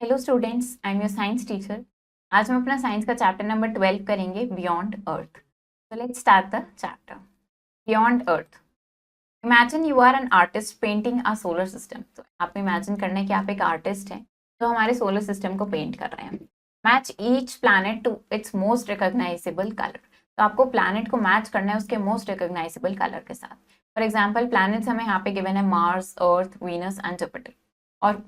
Hello students, I am your science teacher. आज हम अपना साइंस का चैप्टर नंबर 12 करेंगे, beyond Earth. So let's start the chapter. Beyond Earth. Imagine you are an artist painting a solar system. तो आप imagine करना है कि आप एक आर्टिस्ट हैं जो हमारे सोलर सिस्टम को पेंट कर रहे हैं। Match each planet to its most recognisable colour. तो आपको प्लैनेट को मैच करना है उसके मोस्ट रिकॉग्नाइजेबल कलर के साथ। फॉर एग्जाम्पल, प्लैनेट्स हमें यहाँ पे गिवन है Mars, Earth, Venus and Jupiter. और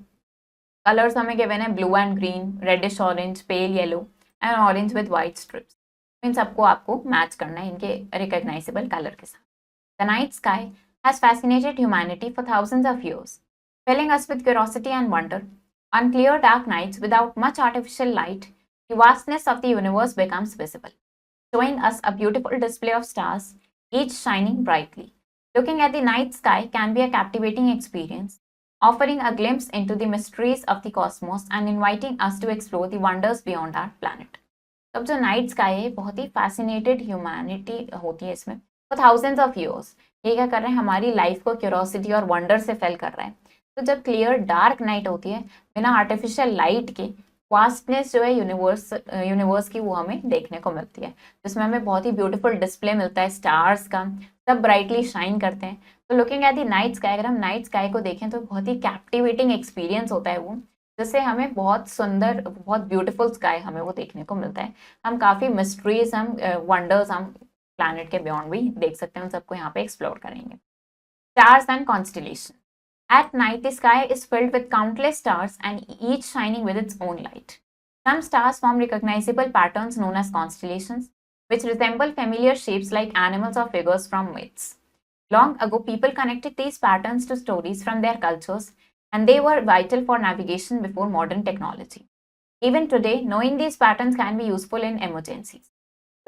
कलर्स हमें गिवन है blue and green, reddish orange, pale yellow and orange with white stripes. इन सबको आपको मैच करना है इनके रिकॉग्नाइजेबल कलर के साथ। The night sky has fascinated humanity for thousands of years, filling us with curiosity and wonder. On clear dark nights without much artificial light, the vastness of the universe becomes visible, showing us a beautiful display of stars, each shining brightly. Looking at the night sky can be a captivating experience, offering a glimpse into the mysteries of the cosmos and inviting us to explore the wonders beyond our planet. तब जो night sky है बहुत ही fascinated humanity होती है इसमें for thousands of years. ये क्या कर रहे हैं, हमारी लाइफ को क्यूरोसिटी और वंडर से फिल कर रहा है। तो जब क्लियर डार्क नाइट होती है बिना आर्टिफिशियल लाइट के, वास्टनेस जो है यूनिवर्स की वो हमें देखने को मिलती है, जिसमें हमें बहुत ही ब्यूटीफुल डिस्प्ले मिलता है स्टार्स का, सब ब्राइटली शाइन करते हैं। तो looking at the night sky, अगर हम नाइट स्काई को देखें तो बहुत ही कैप्टिवेटिंग एक्सपीरियंस होता है वो, जिससे हमें बहुत सुंदर, बहुत ब्यूटीफुल स्काई हमें वो देखने को मिलता है। हम काफ़ी मिस्ट्रीज, हम वंडर्स हम प्लैनेट के बियॉन्ड भी देख सकते हैं, उन सबको यहाँ पे एक्सप्लोर करेंगे। Stars and constellation. At night, the sky is filled with countless stars and each shining with its own light. Some stars form recognizable patterns known as constellations, which resemble familiar shapes like animals or figures from myths. Long ago, people connected these patterns to stories from their cultures, and they were vital for navigation before modern technology. Even today, knowing these patterns can be useful in emergencies.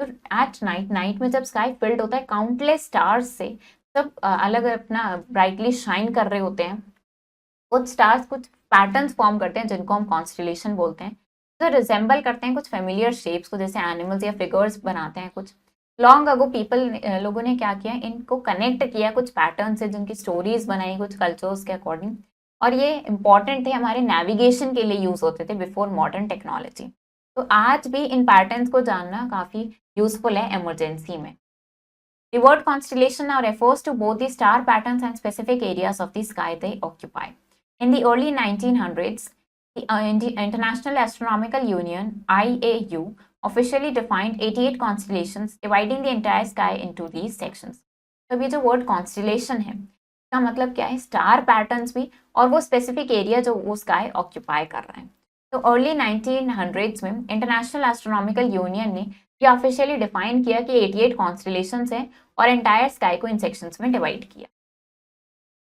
तो at night, night में जब sky field होता है countless stars से, सब अलग अपना brightly shine कर रहे होते हैं। कुछ स्टार्स कुछ पैटर्न्स फॉर्म करते हैं जिनको हम कॉन्स्टिलेशन बोलते हैं, जो रिजेंबल करते हैं कुछ फेमिलियर शेप्स को, जैसे एनिमल्स या फिगर्स बनाते हैं कुछ। लॉन्ग अगो पीपल, लोगों ने क्या किया, इनको कनेक्ट किया कुछ पैटर्न से, जिनकी स्टोरीज बनाई कुछ कल्चर्स के अकॉर्डिंग, और ये इंपॉर्टेंट थे, हमारे नेविगेशन के लिए यूज होते थे बिफोर मॉडर्न टेक्नोलॉजी। तो आज भी इन पैटर्न्स को जानना काफी यूजफुल है इमरजेंसी में। The word constellation now refers to both the star patterns and specific areas of the sky they occupy. In the early 1900s, the International Astronomical Union (IAU) officially defined 88 constellations, dividing the entire sky into these sections. तो ये जो word constellation है, इसका मतलब क्या है, star patterns भी और वो स्पेसिफिक एरिया जो वो स्काई ऑक्यूपाई कर रहा है। तो अर्ली 1900s में इंटरनेशनल एस्ट्रोनॉमिकल यूनियन ने ये ऑफिशियली डिफाइन किया कि 88 कॉन्स्टलेशंस हैं और एंटायर स्काई को इन सेक्शंस में डिवाइड किया।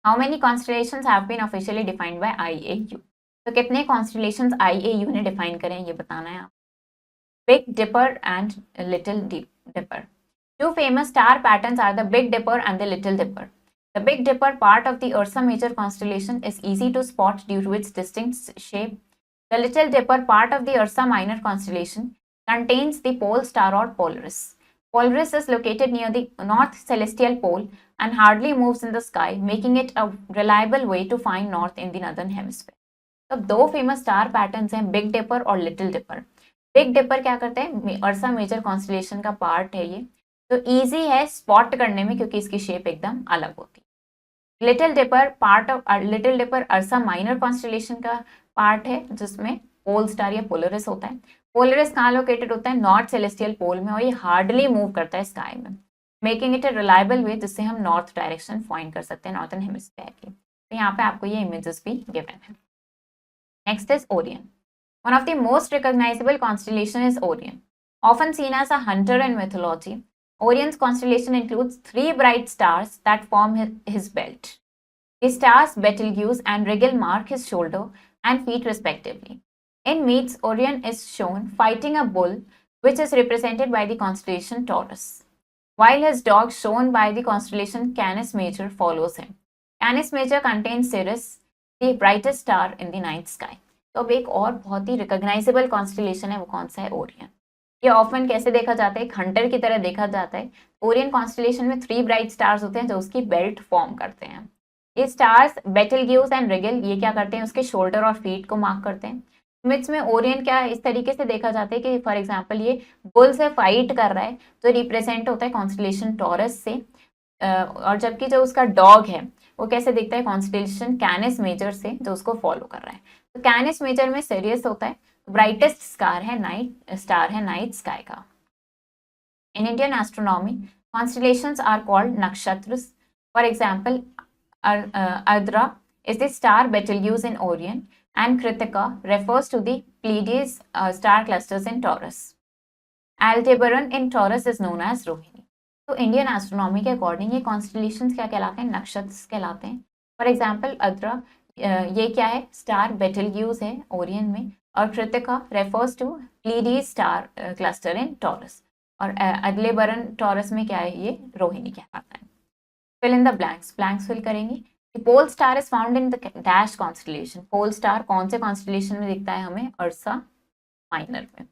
How many constellations have been officially defined by IAU. तो कितने कॉन्स्टलेशंस आईएयू ने डिफाइन करें ये बताना है आप। Big Dipper and Little Dipper. Two famous star patterns are the Big Dipper and the Little Dipper. The Big Dipper, part of the Ursa Major constellation, is easy to spot due to its distinct shape. The Little Dipper, part of the Ursa Minor constellation, contains the pole star or Polaris. Polaris is located near the north celestial pole and hardly moves in the sky, making it a reliable way to find north in the northern hemisphere. तो दो famous star patterns हैं, Big Dipper और Little dipper. Big dipper क्या करते हैं, अर्सा Major constellation का part है ये, तो इजी है स्पॉट करने में क्योंकि इसकी शेप एकदम अलग होती है। Little Dipper, part of Little Dipper Ursa Minor constellation का पार्ट है, जिसमें पोल स्टार या पोलरिस होता है। पोलरिस कहाँ लोकेटेड होता है, नॉर्थ सेलेस्टियल पोल में, और ये हार्डली मूव करता है स्काई में, मेकिंग इट अ रिलायबल वे जिससे हम नॉर्थ डायरेक्शन फाइंड कर सकते हैं नॉर्थन हेमिस्फीयर की। तो यहाँ पे आपको ये इमेजेस भी गिवन है। Next is Orion. One of the most recognizable constellation is Orion. Often seen as a hunter in mythology, Orion's constellation includes three bright stars that form his belt. The stars Betelgeuse and Rigel mark his shoulder and feet respectively. In myths, Orion is shown fighting a bull, which is represented by the constellation Taurus, while his dog, shown by the constellation Canis Major, follows him. Canis Major contains Sirius, the brightest star in the night sky. तो अब एक और बहुत ही recognisable constellation है, वो कौन सा है, ओरियन। ये ऑफन कैसे देखा जाता है, एक हंटर की तरह देखा जाता है। ओरियन कॉन्स्टलेशन में थ्री ब्राइट स्टार्स होते हैं जो उसकी बेल्ट फॉर्म करते हैं। ये स्टार्स बेटलग्यूस एंड रिगल, ये क्या करते हैं, उसके शोल्डर और फीट को मार्क करते हैं। मिथ्स में ओरियन क्या इस तरीके से देखा जाता है कि फॉर एग्जांपल ये बुल से फाइट कर रहा है तो रिप्रेजेंट होता है कॉन्स्टलेशन टॉरस से, और जबकि जो उसका डॉग है वो कैसे दिखता है कॉन्स्टलेशन कैनिस मेजर से जो उसको फॉलो कर रहा है। तो कैनिस मेजर में सिरियस होता है, ब्राइटेस्ट स्टार है नाइट स्काई का। In Indian astronomy constellations are called nakshatras. For example, Ardra is the star Betelgeuse in Orion, and Kritika refers to the Pleiades star clusters in Taurus. Aldebaran in Taurus is known as Rohini. तो Indian astronomy के according ये constellations क्या कहलाते हैं, नक्षत्र कहलाते हैं। For example Adra ये क्या है, स्टार बेटलग्यूज है ओरियन में, और Krittika refers to Pleiades star cluster in Taurus, और अदलेबरन टॉरस में क्या है, ये रोहिणी कहलाता है। Fill in the blanks, blanks fill करेंगे। Pole star is found in the dash constellation. Pole star कौन से कॉन्स्टलेशन में दिखता है हमें, अर्सा माइनर में।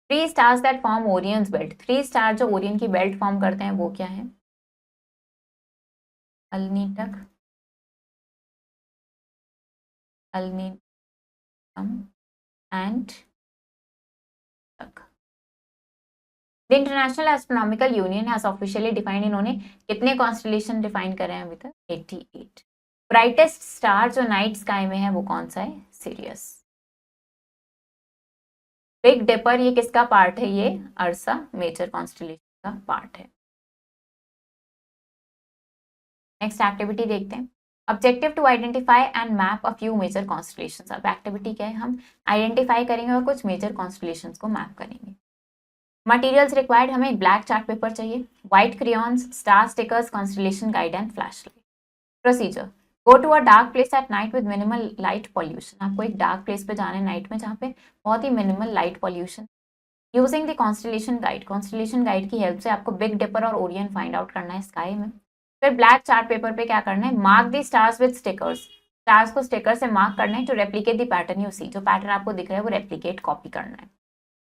3 stars that form Orion's belt, 3 star जो ओरियन की बेल्ट फॉर्म करते हैं वो क्या है, अल्नीटक, अल्नीटम एंड तक। The International Astronomical Union has officially defined, इन्होंने कितने कॉन्स्टलेशन डिफाइन करे हैं अभी तक, 88। ब्राइटेस्ट स्टार जो नाइट स्काई में है वो कौन सा है, सिरियस। बिग डिपर ये किसका पार्ट है, ये अर्सा मेजर कॉन्स्टलेशन का पार्ट है। नेक्स्ट एक्टिविटी देखते हैं। Objective to identify and map a few major constellations. अब एक्टिविटी क्या है, हम आइडेंटिफाई करेंगे और कुछ मेजर कॉन्स्टलेशंस को मैप करेंगे। मटेरियल्स रिक्वायर्ड, हमें एक ब्लैक चार्ट पेपर चाहिए, white crayons, star stickers, constellation guide and flashlight. Procedure, go to a dark place at night with minimal light pollution. आपको एक डार्क प्लेस पे जाना है नाइट में जहाँ पे बहुत ही minimal light pollution. Using the constellation guide, constellation guide की हेल्प से आपको बिग डिपर और ओरियन फाइंड आउट करना है स्काई में। फिर ब्लैक चार्ट पेपर पे क्या करना है, mark the stars with stickers, stars को स्टिकर से मार्क करना है to replicate the pattern you see, जो पैटर्न आपको दिख रहा है वो रेप्लिकेट कॉपी करना है।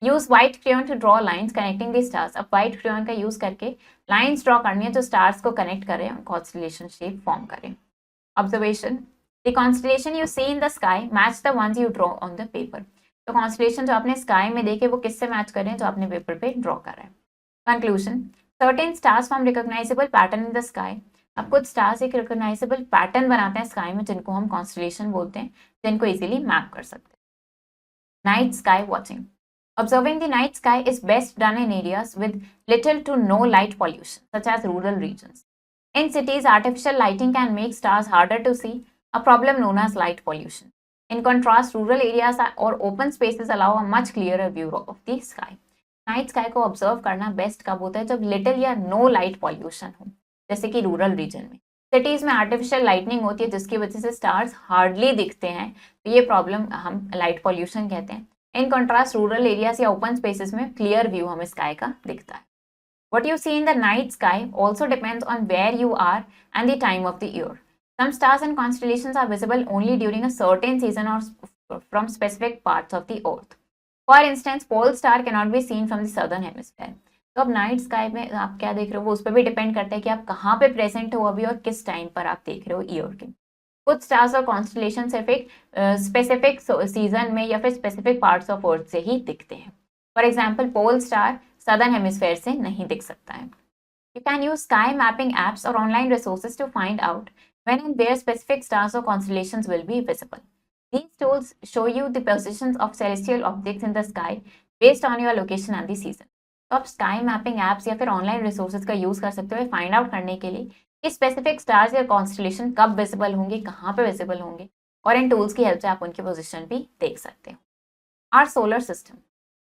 Use white crayon to draw lines connecting the stars. अब व्हाइट क्रेयॉन का यूज करके लाइंस ड्रॉ करनी है जो स्टार्स को कनेक्ट करें और कॉन्स्टलेशन शेप फॉर्म करें। Observation, the constellation you see in the sky match the ones you draw on the paper. तो कॉन्स्टलेशन जो आपने स्काई में देखे वो किससे मैच कर रहे हैं, जो आपने पेपर पे ड्रॉ कर रहे हैं। Conclusion, certain stars form recognisable pattern in the sky. अब कुछ स्टार्स एक रिकॉग्नाइजेबल पैटर्न बनाते हैं स्काई में जिनको हम कॉन्स्टलेशन बोलते हैं, जिनको इजीली मैप कर सकते हैं। Night sky watching, observing the night sky is best done in areas with little to no light pollution, such as rural regions. In cities, artificial lighting can make stars harder to see, a problem known as light pollution. In contrast, rural areas or open spaces allow a much clearer view of the sky. Night sky को observe करना best कब होता है, जब little या no light pollution हो, जैसे कि रूरल रीजन में। सिटीज में आर्टिफिशियल लाइटनिंग होती है जिसकी वजह से स्टार्स हार्डली दिखते हैं, तो ये प्रॉब्लम हम लाइट पॉल्यूशन कहते हैं। इन कॉन्ट्रास्ट रूरल एरियाज या ओपन स्पेसेस में क्लियर व्यू हमें स्काई का दिखता है। What you see in the night sky also depends on where you are and the time of the year. Some stars and constellations are visible only during a certain season or from specific parts of the earth. For instance, pole star cannot be seen from the southern hemisphere. तो अब night sky में आप क्या देख रहे हो वो उस पर भी डिपेंड करता है कि आप कहाँ पे प्रेजेंट हो अभी और किस टाइम पर आप देख रहे हो ईयर के। कुछ स्टार्स और कॉन्स्टलेशन सिर्फ एक स्पेसिफिक सीजन में या फिर स्पेसिफिक पार्ट्स ऑफ अर्थ से ही दिखते हैं। For example pole star southern hemisphere से नहीं दिख सकता है। You can use sky mapping apps और online resources to find out when and where specific stars or constellations will be visible. These tools show you the positions of celestial objects in the sky based on your location and the season. तो आप sky mapping apps या फिर online resources का use कर सकते हो find out करने के लिए कि स्पेसिफिक स्टार्स या कॉन्स्टलेशन कब विजिबल होंगे, कहाँ पे विजिबल होंगे, और इन टूल्स की हेल्प से आप उनकी पोजीशन भी देख सकते हो। Our solar system,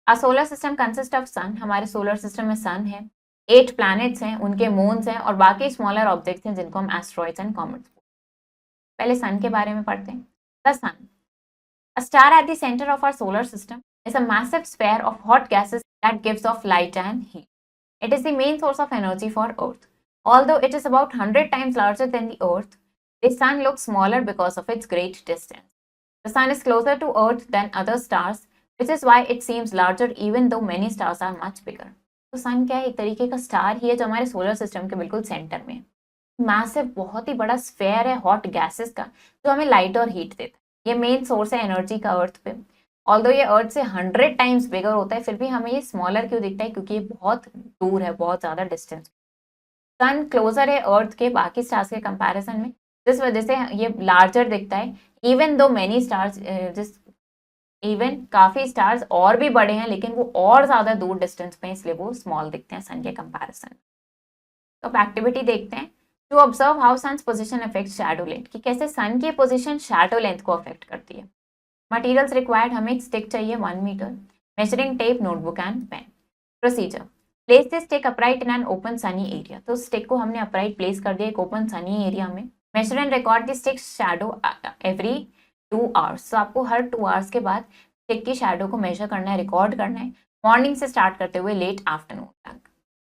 our solar system consist of sun. हमारे सोलर सिस्टम में सन है, 8 प्लैनेट्स हैं, उनके मून्स हैं और बाकी स्मॉलर ऑब्जेक्ट्स हैं जिनको हम एस्ट्रॉइड्स एंड कॉमेट्स। पहले सन के बारे में पढ़ते हैं। The sun, a star at the center of our solar system, is a massive sphere of hot gases that gives off light and heat. It is the main source of energy for Earth. Although it is about 100 times larger than the Earth, the Sun looks smaller because of its great distance. The Sun is closer to Earth than other stars, which is why it seems larger even though many stars are much bigger. तो सन क्या है, एक तरीके का star ही है जो हमारे solar system के बिल्कुल सेंटर में है। मैसिव बहुत ही बड़ा स्फेयर है हॉट गैसेस का जो हमें लाइट और हीट देता है। ये मेन सोर्स है एनर्जी का अर्थ पे। ऑल्दो ये अर्थ से 100 टाइम्स बिगर होता है, फिर भी हमें ये स्मॉलर क्यों दिखता है, क्योंकि ये बहुत दूर है, बहुत ज़्यादा डिस्टेंस। सन क्लोजर है अर्थ के बाकी स्टार्स के कंपैरिजन में, जिस वजह से ये लार्जर दिखता है। इवन दो मेनी स्टार्स, जिस इवन काफ़ी स्टार्स और भी बड़े हैं, लेकिन वो और ज़्यादा दूर डिस्टेंस पे, इसलिए वो स्मॉल दिखते हैं सन के कंपैरिजन। तो अब एक्टिविटी देखते हैं, to observe how sun's position affect shadow length, कि कैसे सन की पोजीशन शैडो लेंथ को अफेक्ट करती है। मटेरियल्स रिक्वायर्ड, हमें एक स्टिक चाहिए 1 metre, measuring tape, notebook and pen. Procedure, place this stick upright in an open sunny area, तो स्टिक को हमने अपराइट प्लेस कर दिया एक ओपन सनी एरिया में। Measure and record the stick shadow every 2 hours, तो आपको हर 2 आवर्स के बाद स्टिक की शैडो को मेजर करना है, रिकॉर्ड करना है, मॉर्निंग से स्टार्ट करते हुए लेट आफ्टरनून तक।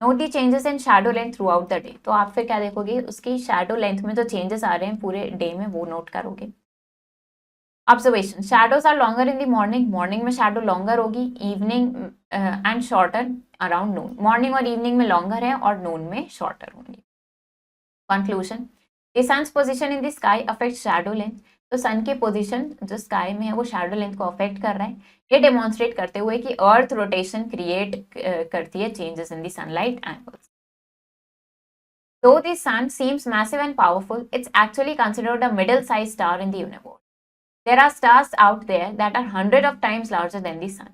Note the changes in Shadow length through out the day, तो आप फिर क्या देखोगे, उसकी शैडो लेंथ में जो चेंजेस आ रहे हैं पूरे डे में वो नोट करोगे। Observation, shadows are longer in the morning, morning में शैडो लॉन्गर होगी, evening and shorter around noon, morning और इवनिंग में लॉन्गर है और नून में शॉर्टर होंगी। Conclusion, the sun's position in the sky affect shadow length, तो सन की पोजीशन जो स्काई में है वो शैडो लेंथ को अफेक्ट कर रहा है, ये डेमोन्स्ट्रेट करते हुए कि अर्थ रोटेशन क्रिएट करती है changes in the sunlight angles. Though the sun seems massive and powerful, it's actually considered a middle-sized star in the universe. There are stars out there that are hundred of times larger than the sun.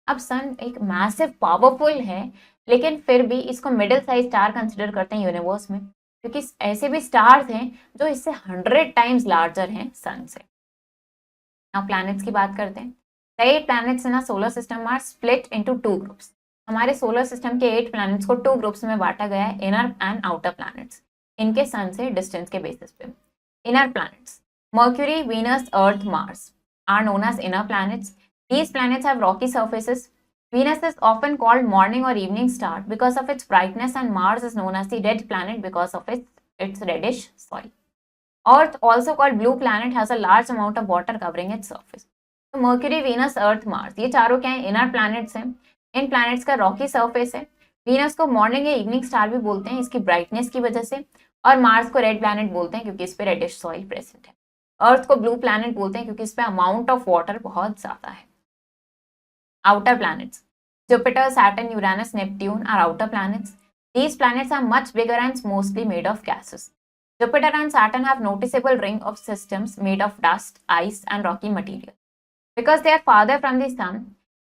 अब सन एक massive powerful है, लेकिन फिर भी इसको middle size star consider करते हैं universe में, क्योंकि ऐसे भी स्टार्स हैं जो इससे 100 टाइम्स लार्जर हैं सन से। अब प्लैनेट्स की बात करते हैं। The 8 planets in our solar system are split into 2 groups. हमारे सोलर सिस्टम के 8 प्लैनेट्स को 2 ग्रुप्स में बांटा गया है, इनर एंड आउटर प्लैनेट्स, इनके सन से डिस्टेंस के बेसिस पे। Inner planets, mercury, Venus, Earth, Mars are known as inner planets. These planets have rocky surfaces. Venus is often called morning or evening star because of its brightness, and Mars is known as the red planet because of its reddish soil. Earth, also called blue planet, has a large amount of water covering its surface. तो mercury, Venus, Earth, Mars, ये चारों क्या है, inner planets हैं। इन planets का Rocky surface है। Venus को morning या इवनिंग स्टार भी बोलते हैं इसकी ब्राइटनेस की वजह से, और मार्स को रेड प्लैनेट बोलते हैं क्योंकि इस पे रेडिश सॉइल प्रेजेंट है। अर्थ को ब्लू प्लैनेट बोलते हैं क्योंकि इस पे अमाउंट ऑफ वाटर बहुत ज्यादा है। Outer planets, Jupiter, Saturn, Uranus, Neptune are outer planets. These planets are much bigger and mostly made of gases. Jupiter and Saturn have noticeable ring of systems made of dust, ice, and rocky material. Because they are farther from the sun,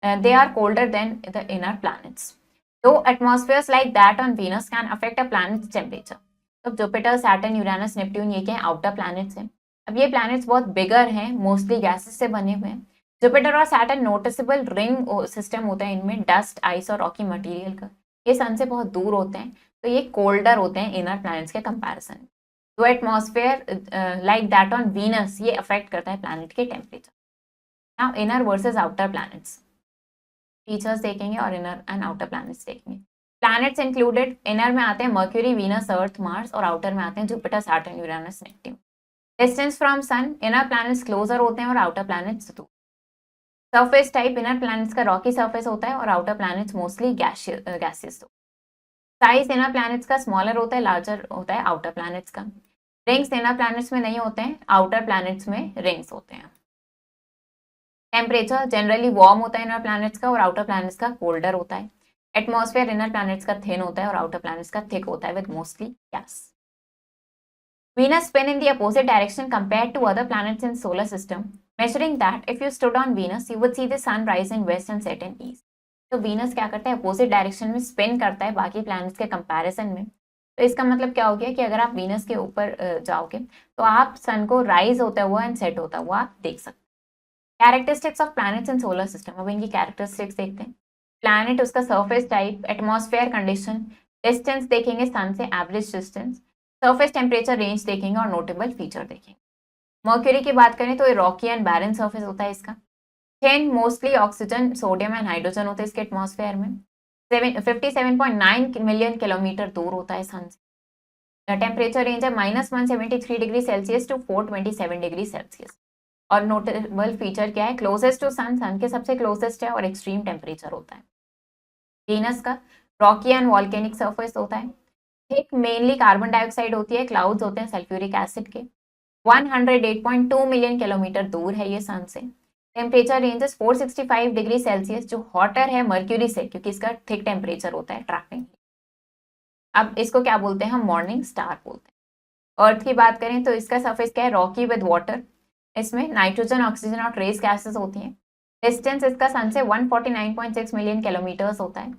they are colder than the inner planets. Though atmospheres like that on Venus can affect a planet's temperature. तो Jupiter, Saturn, Uranus, Neptune ये क्या है, outer planets हैं। अब ये planets बहुत बिगर हैं, mostly gases से बने हुए हैं। जुपिटर और सैटर्न नोटिसेबल रिंग सिस्टम होता है इनमें, डस्ट, आइस और रॉकी मटेरियल का। ये सन से बहुत दूर होते हैं, तो ये कोल्डर होते हैं इनर प्लैनेट्स के कंपैरिजन। तो atmosphere like that on Venus ये अफेक्ट करता है प्लैनेट के temperature. Now inner versus outer planets, features देखेंगे और इनर एंड आउटर प्लैनेट्स देखेंगे। प्लैनेट्स इंक्लूडेड, इनर में आते हैं मर्क्यूरी, वीनस, अर्थ, मार्स, और आउटर में आते हैं Jupiter, Saturn, Uranus, Neptune. Distance from sun, inner planets closer होते हैं और आउटर प्लैनेट्स दूर। सरफेस टाइप, इनर प्लैनेट्स का रॉकी सरफेस होता है और outer planets mostly gaseous. Size inner planets का स्मॉलर होता है, लार्जर होता है आउटर प्लैनेट्स का। रिंग्स इनर प्लैनेट्स में नहीं होते हैं, आउटर प्लैनेट्स में रिंग्स होते हैं। टेम्परेचर जनरली वार्म होता है इनर प्लैनेट्स का और आउटर प्लैनेट्स का कोल्डर होता है। एटमॉस्फेयर इनर प्लैनेट्स का थिन होता है और आउटर प्लैनेट्स का थिक होता है with mostly gas. Venus spin in the opposite direction compared to other planets in solar system, measuring that if you stood on Venus, you would see the sun rise in west and set in east. तो Venus क्या करता है, opposite direction में spin करता है बाकी planets के comparison में। तो इसका मतलब क्या हो गया कि अगर आप Venus के ऊपर जाओगे तो आप सन को राइज होता हुआ एंड सेट होता हुआ आप देख सकते हैं। Characteristics of planets in solar system, अब इनकी कैरेक्टरिस्टिक्स देखते हैं। प्लैनेट, उसका surface type, atmosphere condition, distance देखेंगे सन से, average distance, surface temperature range देखेंगे और नोटेबल फीचर देखेंगे। मर्क्यूरी की बात करें तो ये रॉकी एंड बैरन सरफेस होता है इसका। Thin, mostly oxygen, sodium and hydrogen होते हैं इसके एटमॉस्फेयर में। 57.9 मिलियन किलोमीटर दूर होता है सन से। टेम्परेचर रेंज है -173 degree Celsius to 427 degree Celsius. और नोटेबल फीचर क्या है, क्लोजेस्ट टू सन, सन के सबसे क्लोजेस्ट है और एक्सट्रीम टेम्परेचर होता है। वीनस का रॉकी एंड वॉल्केनिक सरफेस होता है। थिक मेनली कार्बन डाइऑक्साइड होती है, क्लाउड्स होते हैं सल्फ्यूरिक एसिड के। 108.2 मिलियन किलोमीटर दूर है ये सन से। टेम्परेचर रेंजेस 465 डिग्री सेल्सियस, जो हॉटर है मर्क्यूरी से, क्योंकि इसका थिक टेम्परेचर होता है ट्रैकिंग। अब इसको क्या बोलते हैं हम? मॉर्निंग स्टार बोलते हैं। अर्थ की बात करें तो इसका सरफेस क्या है? Rocky with water. इसमें नाइट्रोजन, ऑक्सीजन और ट्रेस गैसेस होती हैं। डिस्टेंस इसका सन से 149.6 मिलियन किलोमीटर्स होता है।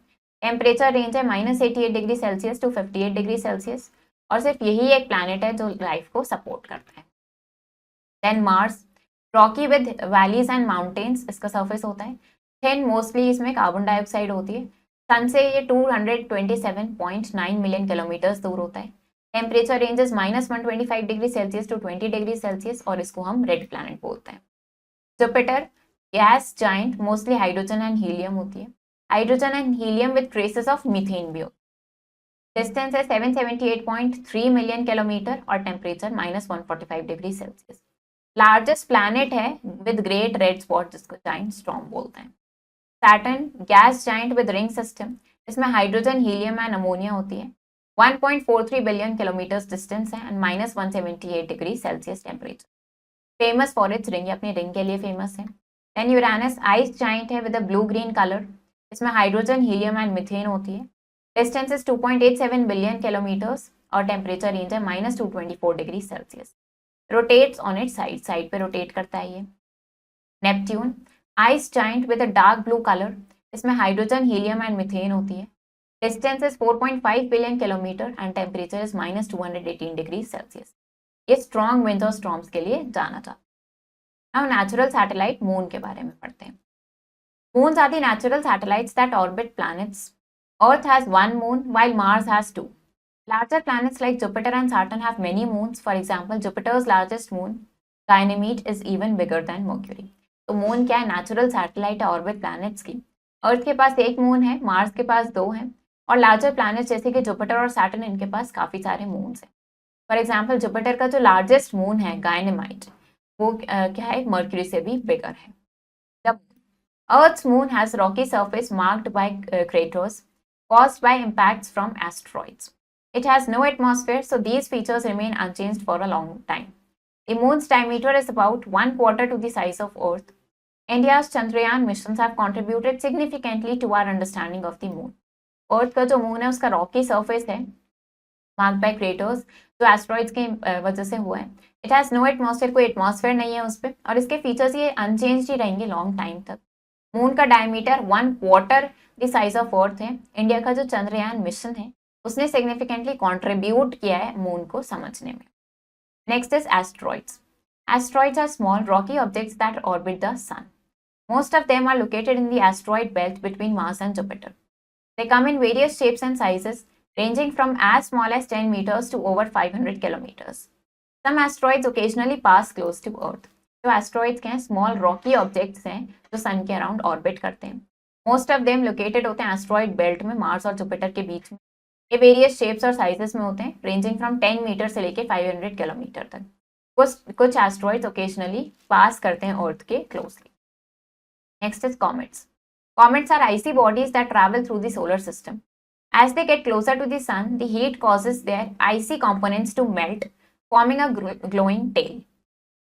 टेम्परेचर रेंज है -88 degree Celsius to 58 degree Celsius, और सिर्फ यही एक प्लैनेट है जो लाइफ को सपोर्ट करता है। Then Mars, rocky with valleys and mountains इसका सरफेस होता है। थिन, मोस्टली इसमें कार्बन डाइऑक्साइड होती है। सन से ये 227.9 मिलियन किलोमीटर्स दूर होता है। Temperature ranges -125 degree Celsius to 20 degree Celsius, और इसको हम रेड प्लैनेट बोलते हैं। Jupiter, gas giant, mostly hydrogen and helium होती है। Hydrogen and helium with traces of methane भी। डिस्टेंस है 778.3 मिलियन किलोमीटर, और temperature -145 degree Celsius. Largest planet है विद ग्रेट रेड स्पॉट, जिसको जाइंट स्टॉर्म बोलते हैं। Saturn, gas giant with ring system, इसमें हाइड्रोजन, हीलियम एंड अमोनिया होती है। 1.43 बिलियन किलोमीटर डिस्टेंस है, and -178 degree Celsius temperature. Famous for its ring, अपनी ring के लिए फेमस है। देन यूरेनस, आइस जाइंट है with a blue green colour. इसमें हाइड्रोजन, हीलियम एंड मिथेन होती है। डिस्टेंस इज 2.87 बिलियन किलोमीटर्स, और टेम्परेचर रेंज है -224 degree Celsius. Rotates on it side, side पे रोटेट करता है ये। Neptune, ice giant with a dark blue colour. इसमें हाइड्रोजन, हीलियम एंड मिथेन होती है। Distance is 4.5 billion kilometre, and temperature is -218 degree Celsius. ये strong winter storms के लिए जाना जाता है। हम नेचुरल सैटेलाइट मून के बारे में पढ़ते हैं। Moons are the natural satellites that orbit planets. Earth has one moon, while Mars has two. Larger planets like Jupiter and Saturn have many moons. For example, Jupiter's largest moon, Ganymede, is even bigger than Mercury. तो moon क्या है? Natural satellite है orbit planets की। अर्थ के पास एक moon है, Mars के पास दो हैं, और लार्जर प्लैनेट्स जैसे कि जुपिटर और सैटर्न, इनके पास काफी सारे मून्स हैं। फॉर एग्जाम्पल, जुपिटर का जो लार्जेस्ट मून है गायनेमाइड, वो क्या है? मर्क्यूरी से भी बिगर है। The Earth's moon has rocky surface marked by craters caused by impacts from asteroids. It has no atmosphere, so these features remain unchanged for a long time. The moon's diameter is about 1/4 to the size of Earth. India's Chandrayaan missions have contributed significantly to our understanding of the moon. Earth का जो moon है उसका rocky surface है, marked by craters, जो asteroids के वजह से हुआ है। It has no atmosphere, कोई atmosphere नहीं है उस पर, और इसके features ये unchanged ही रहेंगे long time तक। मून का diameter 1/4 the size of earth है। इंडिया का जो चंद्रयान मिशन है उसने सिग्निफिकेंटली कंट्रीब्यूट किया है मून को समझने में। Next is asteroids. Asteroids are small rocky objects that orbit the sun. Most of them are located in the asteroid belt between Mars and Jupiter. They come in various shapes and sizes, ranging from as small as 10 meters to over 500 kilometers. Some asteroids occasionally pass close to Earth. जो asteroids के हैं small rocky objects हैं जो सन के around orbit करते हैं। Most of them located होते हैं एस्ट्रॉइड बेल्ट में, मार्स और जुपिटर के बीच में। ये वेरियस शेप्स और साइजेस में होते हैं, रेंजिंग फ्रॉम 10 मीटर से लेके 500 किलोमीटर तक। कुछ एस्ट्रॉइड्स ओकेजनली पास करते हैं अर्थ के closely. Next is comets. Comets are icy bodies that travel through the solar system. As they get closer to the sun, the heat causes their icy components to melt, forming a glowing tail.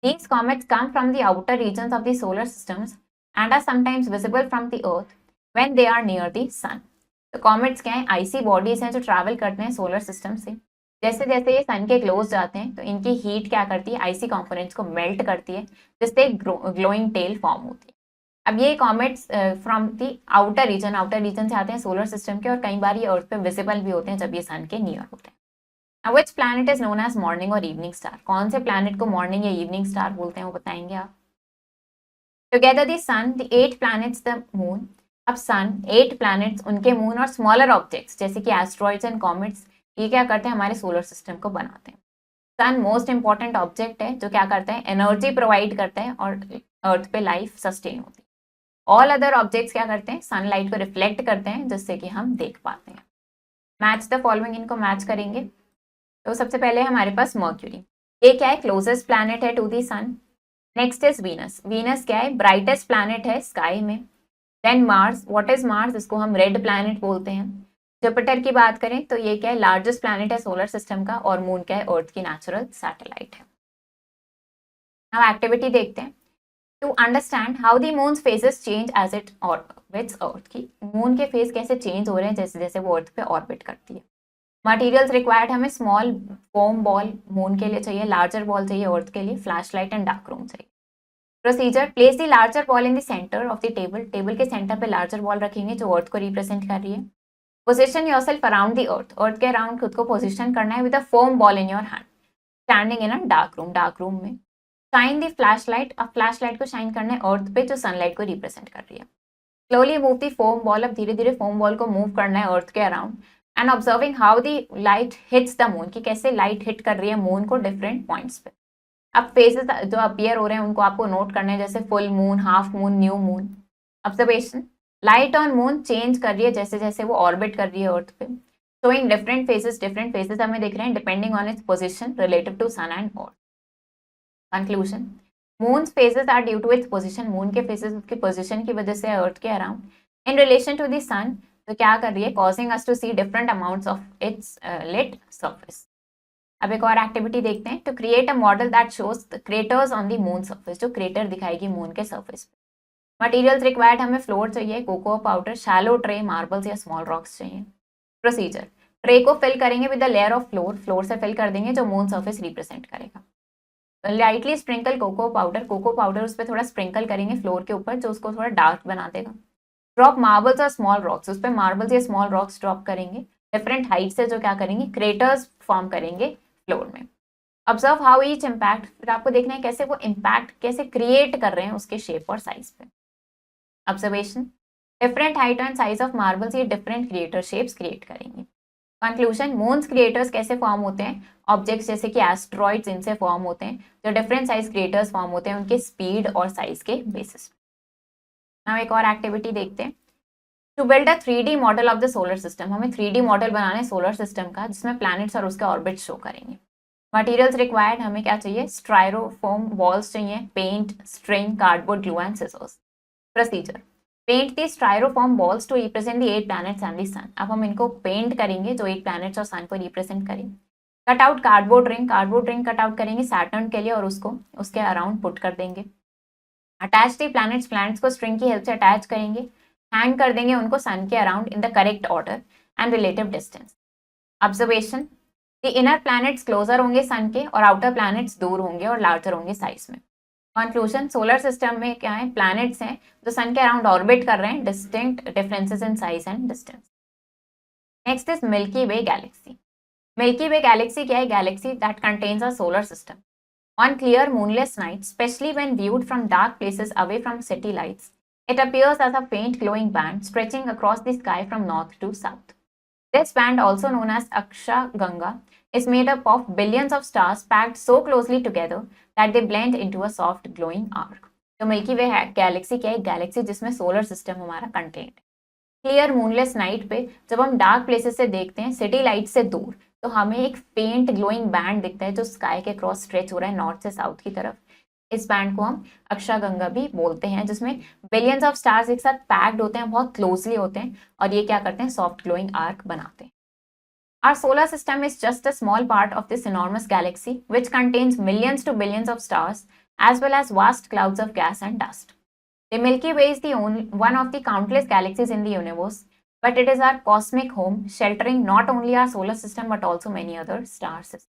These comets come from the outer regions of the solar systems and are sometimes visible from the Earth when they are near the sun. तो comets क्या है? आइसी bodies हैं जो travel करते हैं solar system से। जैसे जैसे ये सन के क्लोज जाते हैं तो इनकी हीट क्या करती है? आइसी कंपोनेंट्स को मेल्ट करती है, जिससे एक ग्लोइंग टेल फॉर्म होती है। अब ये comets from the outer region से आते हैं सोलर सिस्टम के, और कई बार ये अर्थ पे विजिबल भी होते हैं जब ये सन के नियर होते हैं। Which planet is known as morning or evening star? कौन से प्लैनेट को मॉर्निंग या इवनिंग स्टार बोलते हैं वो बताएंगे आप। Together the sun, the 8 planets, the moon. अब सन, 8 planets, उनके मून और स्मॉलर ऑब्जेक्ट्स जैसे कि एस्ट्रॉइड्स एंड कॉमेट्स, ये क्या करते हैं? हमारे सोलर सिस्टम को बनाते हैं। सन मोस्ट इंपॉर्टेंट ऑब्जेक्ट है जो क्या करता है? एनर्जी प्रोवाइड करता है और अर्थ पे लाइफ सस्टेन होती है। ऑल अदर ऑब्जेक्ट्स क्या करते हैं? सनलाइट को रिफ्लेक्ट करते हैं जिससे कि हम देख पाते हैं। मैच द फॉलोइंग, इनको मैच करेंगे। तो सबसे पहले हमारे पास मर्क्यूरी, ये क्या है? क्लोजेस्ट प्लैनेट है to the sun. Next is Venus, Venus क्या है? ब्राइटेस्ट प्लैनेट है स्काई में। Then Mars, what is Mars? इसको हम रेड प्लैनेट बोलते हैं। जुपिटर की बात करें तो ये क्या है? लार्जेस्ट प्लैनेट है सोलर सिस्टम का, और मून क्या है? अर्थ की नेचुरल सैटेलाइट है। नाउ एक्टिविटी देखते हैं to understand how the moon's phases change as it orbits Earth की मून के फेस कैसे चेंज हो रहे हैं जैसे जैसे वो अर्थ पे ऑर्बिट करती है। मटेरियल्स रिक्वायर्ड हमें स्मॉल फोम बॉल मून के लिए चाहिए, लार्जर बॉल चाहिए अर्थ के लिए, flashlight and dark room चाहिए। Procedure, place the larger ball in the centre of the table, table के सेंटर पे लार्जर बॉल रखेंगे जो अर्थ को रिप्रेजेंट कर रही है। Position yourself around the Earth, Earth के अराउंड खुद को पोजिशन करना है with a foam ball in your hand, standing in a dark room में। शाइन दी फ्लैश लाइट, अब फ्लैश लाइट को शाइन करना है अर्थ पे जो सनलाइट को रिप्रेजेंट कर रही है। स्लोली मूव दी फोम बॉल, अब धीरे धीरे फोम बॉल को मूव करना है अर्थ के around and observing how the light hits the moon, कि कैसे लाइट हिट कर रही है मून को डिफरेंट पॉइंट्स पे। अब फेसेस जो अपीयर हो रहे हैं उनको आपको नोट करना है, जैसे full moon, half moon, new moon. Observation, light on moon change कर रही है जैसे जैसे वो ऑर्बिट कर रही है अर्थ पे, शोइंग डिफरेंट फेसेस हमें दिख रहे हैं depending on its position relative to sun and Earth. Conclusion, moon's phases are due to its position, moon के फेसेस उसकी पोजिशन की वजह से अर्थ के around in relation to the sun, तो क्या कर रही है, causing us to see different amounts of its lit surface. अब एक और एक्टिविटी देखते हैं, to create a model that shows the craters on the moon surface, जो क्रेटर दिखाएगी मून के सरफेस पे। मटेरियल्स रिक्वायर्ड, हमें फ्लोर चाहिए, cocoa powder, shallow tray, marbles या स्मॉल रॉक्स चाहिए। प्रोसीजर, ट्रे को फिल करेंगे with the layer of floor, floor से फिल कर देंगे जो मून सरफेस रिप्रेजेंट करेगा। लाइटली स्प्रिंकल कोको पाउडर उस पर थोड़ा स्प्रिंकल करेंगे फ्लोर के ऊपर जो उसको थोड़ा डार्क बना देगा। ड्रॉप मार्बल्स और स्मॉल रॉक्स, उस पर मार्बल्स या स्मॉल रॉक्स ड्रॉप करेंगे डिफरेंट हाइट से, जो क्या करेंगे, क्रेटर्स फॉर्म करेंगे फ्लोर में। ऑब्जर्व हाउ ईच इम्पैक्ट, फिर आपको देखना है कैसे वो इम्पैक्ट कैसे क्रिएट कर रहे हैं उसके शेप और साइज पे। Observation, different height and size of marbles ये डिफरेंट क्रिएटर शेप्स क्रिएट करेंगे। कंक्लूजन, मून्स क्रिएटर्स कैसे फॉर्म होते हैं, ऑब्जेक्ट्स जैसे कि एस्ट्रॉइड्स इनसे फॉर्म होते हैं, जो डिफरेंट साइज क्रिएटर्स फॉर्म होते हैं उनके स्पीड और साइज के बेसिस पे। हम एक और एक्टिविटी देखते हैं, to build a 3D model of the solar system, हमें 3D मॉडल बनाना है सोलर सिस्टम का जिसमें प्लैनेट्स और उसके ऑर्बिट शो करेंगे। मटेरियल्स रिक्वायर्ड, हमें क्या चाहिए, स्ट्राइरोफोम बॉल्स चाहिए, paint, string, cardboard, glue and scissors. Procedure, paint the styrofoam balls to represent the 8 planets and the sun, अब हम इनको पेंट करेंगे जो 8 प्लैनेट्स और सन को रिप्रेजेंट करें। Cut out cardboard ring cut out करेंगे सैटर्न के लिए और उसको उसके अराउंड पुट कर देंगे। अटैच दी प्लैनेट्स को स्ट्रिंग की हेल्प से अटैच करेंगे, हैंग कर देंगे उनको सन के around in the correct order and relative distance. Observation, the inner planets closer होंगे सन के और आउटर प्लैनेट्स दूर होंगे और लार्जर होंगे साइज में। कंक्लूजन, सोलर सिस्टम में क्या है, प्लैनेट्स हैं जो सन के अराउंड ऑर्बिट कर रहे हैं, distinct differences in size and distance. Next is milky Way galaxy. Milky Way galaxy क्या है, Galaxy that contains a solar system. On clear moonless night, specially when viewed from dark places away from city lights, it appears as a faint glowing band stretching across the sky from north to south. This band, also known as Akshaganga, is made up of billions of stars packed so closely together that they blend into a soft glowing arc. तो Milky Way galaxy क्या है, Galaxy जिसमें solar system हमारा content है। Clear moonless night पे जब हम dark places से देखते हैं सिटी लाइट से दूर, तो हमें एक फेंट ग्लोइंग बैंड दिखता है जो स्काई के क्रॉस स्ट्रेच हो रहा है नॉर्थ से साउथ की तरफ। इस बैंड को हम अक्षागंगा भी बोलते हैं, जिसमें बिलियंस ऑफ स्टार्स एक साथ पैक्ड होते हैं, बहुत क्लोजली होते हैं और ये क्या करते हैं, सॉफ्ट ग्लोइंग आर्क बनाते हैं। Our solar system is just a small part of this enormous galaxy, which contains millions to billions of stars, as well as vast clouds of gas and dust. The Milky Way is one of the countless galaxies in the universe, but it is our cosmic home, sheltering not only our solar system but also many other star systems.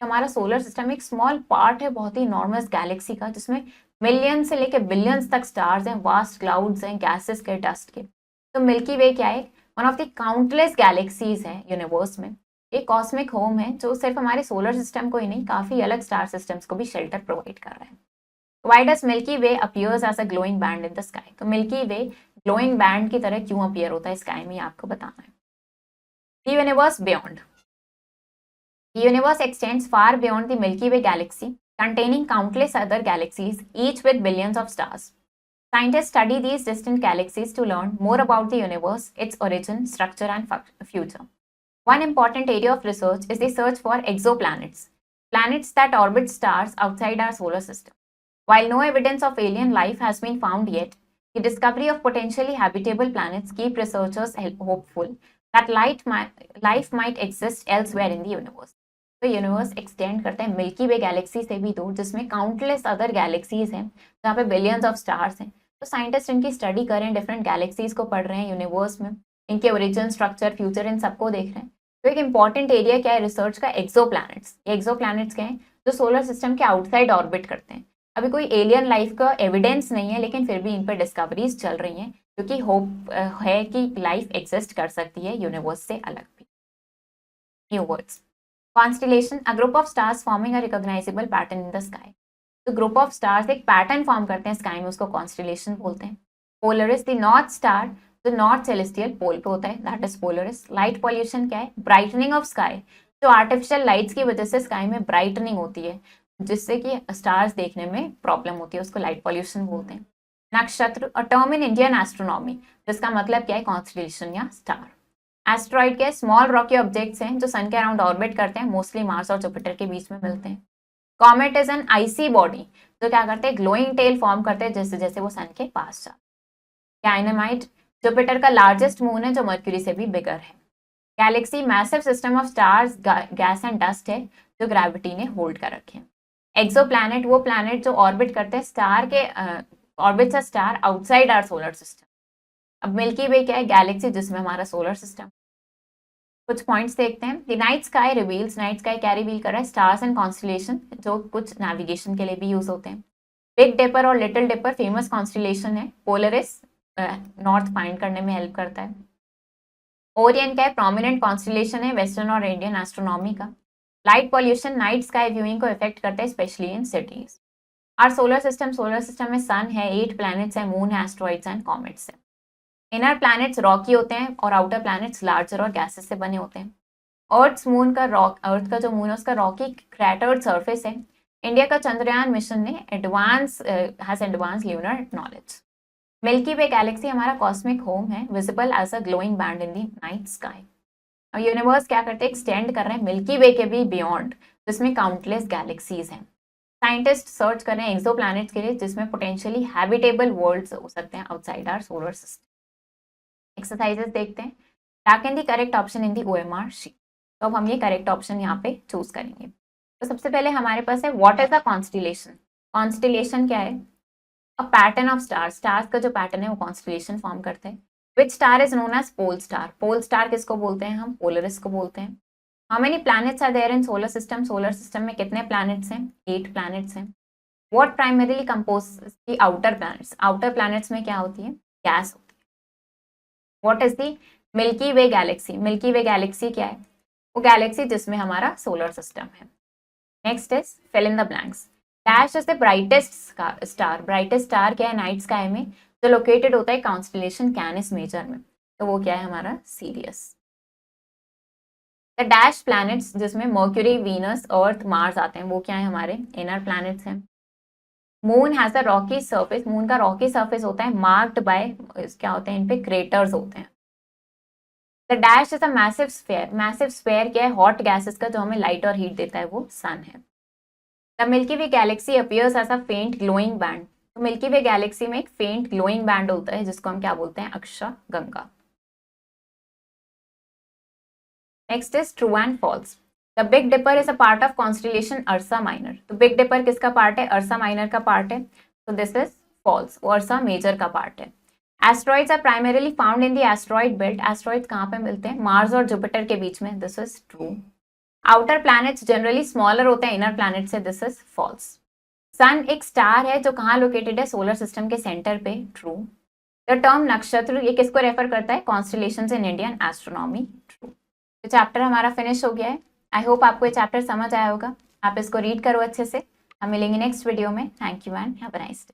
हमारा solar system एक small part है बहुत ही enormous Galaxy का, जिसमें million से लेकर billions तक stars हैं, वास्ट क्लाउड्स हैं, गैसेस के, डस्ट के। तो मिल्की वे क्या है, one of the countless galaxies है यूनिवर्स में। ये कॉस्मिक होम है जो सिर्फ हमारे सोलर सिस्टम को ही नहीं, काफी अलग स्टार सिस्टम्स को भी शेल्टर प्रोवाइड कर रहा है। Why does Milky Way appears as a glowing band in the sky? तो मिल्की वे ग्लोइंग बैंड की तरह क्यों अपीयर होता है स्काई में, आपको बताना है। The universe beyond. The universe extends far beyond the Milky Way galaxy, containing countless other galaxies, each with billions of stars. Scientists study these distant galaxies to learn more about the universe, its origin, structure, and future. One important area of research is the search for exoplanets, planets that orbit stars outside our solar system. While no evidence of alien life has been found yet, the discovery of potentially habitable planets keep researchers hopeful that life might exist elsewhere in the universe. तो universe extend करता है milky Way Galaxy से भी दूर, जिसमें countless other galaxies हैं, जहाँ पे बिलियंस ऑफ स्टार्स हैं। तो साइंटिस्ट इनकी स्टडी कर रहे हैं, डिफरेंट गैलेक्सीज को पढ़ रहे हैं यूनिवर्स में, इनके ओरिजिन, स्ट्रक्चर, फ्यूचर, इन सबको देख रहे हैं। तो एक इंपॉर्टेंट एरिया क्या है रिसर्च का, एक्सो प्लैनेट्स। ये एक्सो प्लैनेट्स क्या है, जो सोलर सिस्टम के आउटसाइड ऑर्बिट करते हैं। अभी कोई एलियन लाइफ का एविडेंस नहीं है, लेकिन फिर भी इन पर डिस्कवरीज चल रही हैं, क्योंकि होप है कि लाइफ एग्जिस्ट कर सकती है यूनिवर्स से अलग भी। New words, constellation, a group of stars forming a recognisable pattern in the sky. तो ग्रुप ऑफ स्टार्स एक पैटर्न फॉर्म करते हैं स्काई में, उसको कॉन्स्टिलेशन बोलते हैं। पोलरिस, द नॉर्थ स्टार जो नॉर्थ सेलेस्टियल पोल पे होता है, that is Polaris. Light pollution क्या है, ब्राइटनिंग ऑफ स्काई, जो आर्टिफिशियल लाइट्स की वजह से स्काई में ब्राइटनिंग होती है, जिससे कि स्टार्स देखने में प्रॉब्लम होती है, उसको लाइट पॉल्यूशन बोलते हैं। नक्षत्र, a term in Indian astronomy, जिसका मतलब क्या है, कॉन्स्टिलेशन या स्टार। एस्ट्रॉइड के स्मॉल रॉकी ऑब्जेक्ट्स हैं जो सन के अराउंड ऑर्बिट करते हैं, मोस्टली मार्स और जुपिटर के बीच में मिलते हैं। Comet is an icy body, जो क्या करते हैं, ग्लोइंग टेल फॉर्म करते हैं जैसे जैसे वो सन के पास जाते हैं। डायनामाइट, जुपिटर का लार्जेस्ट मून है जो मर्क्यूरी से भी बिगर है। Galaxy, massive system of stars, gas and dust है जो ग्रेविटी ने होल्ड कर रखे हैं। एक्सो प्लैनेट, वो प्लैनेट जो ऑर्बिट करते हैं स्टार के orbit star outside our solar system. अब मिल्की वे क्या है, गैलेक्सी जिसमें हमारा सोलर सिस्टम। कुछ पॉइंट्स देखते हैं। The night sky reveals, night sky क्या रिवील कर रहा है, स्टार्स एंड कॉन्स्टिलेशन, जो कुछ नेविगेशन के लिए भी यूज होते हैं। बिग डिपर और लिटिल डिपर फेमस कॉन्स्टिलेशन है। पोलरिस नॉर्थ फाइंड करने में हेल्प करता है। ओरियन क्या है, प्रोमिनेंट कॉन्स्टिलेशन है वेस्टर्न और इंडियन एस्ट्रोनॉमी का। Light pollution night sky viewing को इफेक्ट करता है, specially in cities. Our solar system में सन है, 8 प्लैनेट्स है, मून है, एस्ट्रॉइड्स एंड कॉमेट्स है। इनर प्लैनेट्स रॉकी होते हैं और आउटर प्लैनेट्स लार्जर और गैसेस से बने होते हैं। अर्थ का जो मून है उसका रॉकी क्रैटर्ड सरफेस है। इंडिया का चंद्रयान मिशन ने advance lunar knowledge. Milky Way galaxy हमारा कॉस्मिक होम है, visible as a glowing band in the night sky. और यूनिवर्स क्या करते हैं, एक्सटेंड कर रहे हैं मिल्की वे के भी बियॉन्ड, जिसमें काउंटलेस गैलेक्सीज हैं। साइंटिस्ट सर्च कर रहे हैं एक्सो प्लैनेट्स के लिए, जिसमें पोटेंशियली हैबिटेबल वर्ल्ड्स हो सकते हैं outside our solar system. Exercises देखते हैं। Tick in the correct option in the OMR sheet. तो अब हम ये करेक्ट ऑप्शन यहाँ पे चूज करेंगे। तो सबसे पहले हमारे पास है what is a constellation. Constellation क्या है, a pattern of stars, stars का जो पैटर्न है वो कॉन्स्टिलेशन फॉर्म करते हैं। Which star is known as pole star, pole star किसको बोलते हैं हम, पोलरिस को बोलते हैं। How many planets are there in solar system, solar system में कितने प्लैनेट्स हैं, 8 प्लैनेट्स हैं। What primarily compose the outer planets, outer planets में क्या होती है, गैस होती है। What is the Milky Way galaxy, Milky Way galaxy क्या है, वो गैलेक्सी जिसमें हमारा सोलर सिस्टम है। Next is fill in the blanks. Dash is the brightest star, brightest star क्या है नाइट स्काई में, जो लोकेटेड होता है कॉन्स्टिलेशन कैनिस मेजर में, तो वो क्या है हमारा सीरियस। द डैश प्लैनेट्स जिसमें मर्क्यूरी, वीनस, अर्थ, मार्स आते हैं, वो क्या है हमारे इनर प्लैनेट्स हैं। Moon has a Rocky surface, moon का रॉकी सरफेस होता है मार्क्ड बाय, क्या होते हैं इन पे क्रेटर्स होते हैं। The dash is a massive sphere, massive sphere क्या है, हॉट गैसेस का जो हमें लाइट और हीट देता है वो सन है। The Milky Way galaxy appears as a faint glowing band, तो मिल्की वे गैलेक्सी में एक फेंट ग्लोइंग बैंड होता है जिसको हम क्या बोलते हैं, अक्षा गंगा। Next is true and false. The Big Dipper is a part of constellation Ursa Minor, तो बिग डिपर किसका पार्ट है, अर्सा माइनर का पार्ट है, तो दिस इज फॉल्स, वो अर्सा मेजर का पार्ट है। Asteroids are primarily found in the asteroid belt, asteroids कहाँ पे मिलते हैं, मार्स और जुपिटर के बीच में, this is true. Outer planets generally smaller होते हैं इनर प्लैनेट से, दिस इज फॉल्स। सन एक स्टार है जो कहाँ लोकेटेड है, सोलर सिस्टम के सेंटर पे, ट्रू। द टर्म नक्षत्र ये किसको रेफर करता है, constellations in Indian astronomy, true. तो चैप्टर हमारा फिनिश हो गया है। आई होप आपको ये चैप्टर समझ आया होगा, आप इसको रीड करो अच्छे से। हम मिलेंगे नेक्स्ट वीडियो में। Thank you and have a nice day.